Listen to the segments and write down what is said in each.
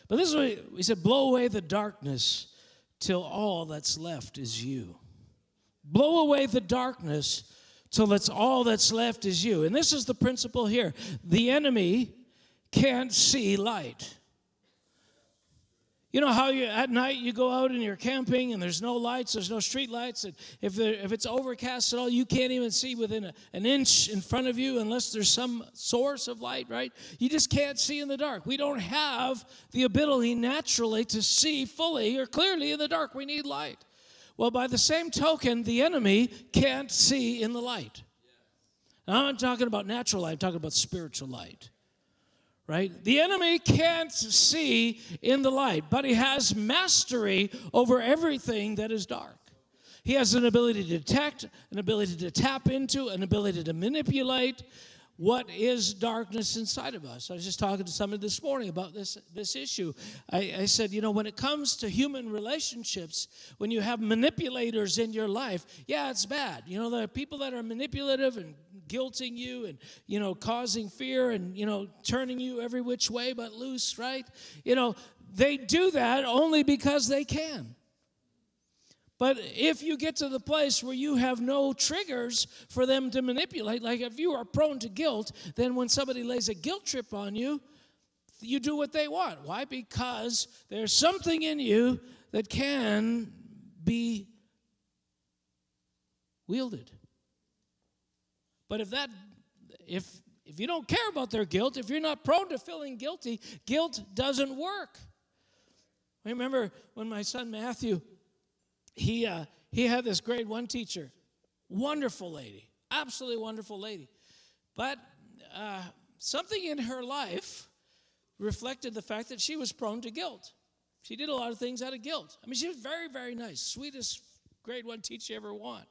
But this is what he said, blow away the darkness till all that's left is you. Blow away the darkness till that's all that's left is you. And this is the principle here. The enemy can't see light. You know how at night you go out and you're camping and there's no lights, there's no street lights, and if it's overcast at all, you can't even see within an inch in front of you unless there's some source of light, right? You just can't see in the dark. We don't have the ability naturally to see fully or clearly in the dark. We need light. Well, by the same token, the enemy can't see in the light. Now, I'm not talking about natural light, I'm talking about spiritual light. Right? The enemy can't see in the light, but he has mastery over everything that is dark. He has an ability to detect, an ability to tap into, an ability to manipulate what is darkness inside of us. I was just talking to somebody this morning about this issue. I said, you know, when it comes to human relationships, when you have manipulators in your life, yeah, it's bad. You know, there are people that are manipulative and guilting you and, you know, causing fear and, you know, turning you every which way but loose, right? You know, they do that only because they can. But if you get to the place where you have no triggers for them to manipulate, like if you are prone to guilt, then when somebody lays a guilt trip on you, you do what they want. Why? Because there's something in you that can be wielded. But if you don't care about their guilt, if you're not prone to feeling guilty, guilt doesn't work. I remember when my son Matthew, he had this grade 1 teacher, wonderful lady, absolutely wonderful lady. But something in her life reflected the fact that she was prone to guilt. She did a lot of things out of guilt. I mean, she was very, very nice, sweetest grade 1 teacher you ever want.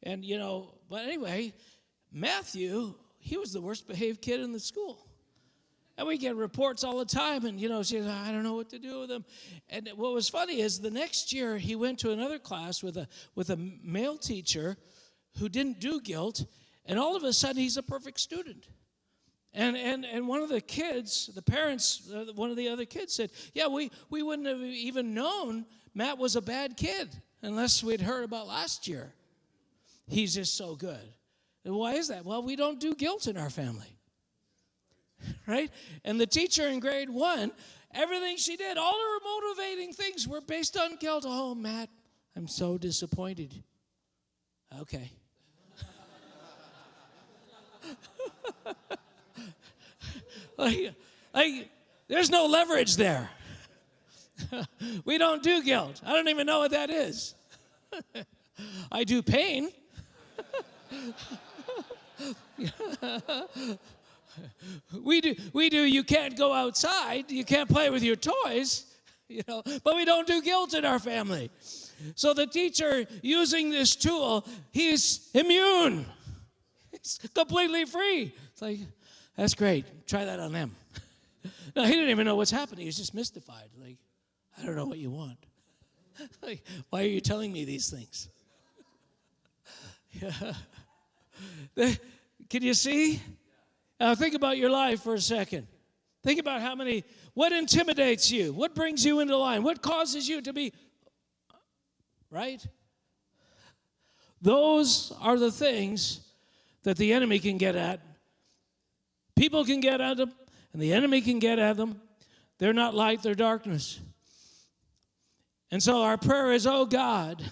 And, you know, but anyway, Matthew, he was the worst behaved kid in the school. And we get reports all the time, and, you know, she said, I don't know what to do with him. And what was funny is the next year he went to another class with a male teacher who didn't do guilt, and all of a sudden he's a perfect student. And one of the kids, the parents, one of the other kids said, yeah, we wouldn't have even known Matt was a bad kid unless we'd heard about last year. He's just so good. And why is that? Well, we don't do guilt in our family, right? And the teacher in grade 1, everything she did, all her motivating things were based on guilt. Oh, Matt, I'm so disappointed. Okay. like, there's no leverage there. We don't do guilt. I don't even know what that is. I do pain. We do. You can't go outside. You can't play with your toys, you know. But we don't do guilt in our family. So the teacher using this tool, he's immune. He's completely free. It's like, that's great. Try that on them. No, he didn't even know what's happening. He was just mystified. Like, I don't know what you want. Like, why are you telling me these things? Yeah. Can you see? Now think about your life for a second. Think about what intimidates you? What brings you into line? What causes you to be, right? Those are the things that the enemy can get at. People can get at them, and the enemy can get at them. They're not light, they're darkness. And so our prayer is, oh God,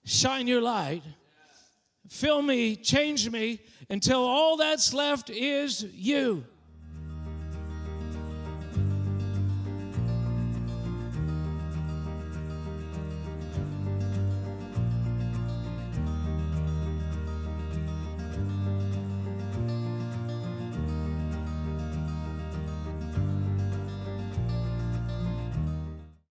shine your light. Fill me, change me, until all that's left is you.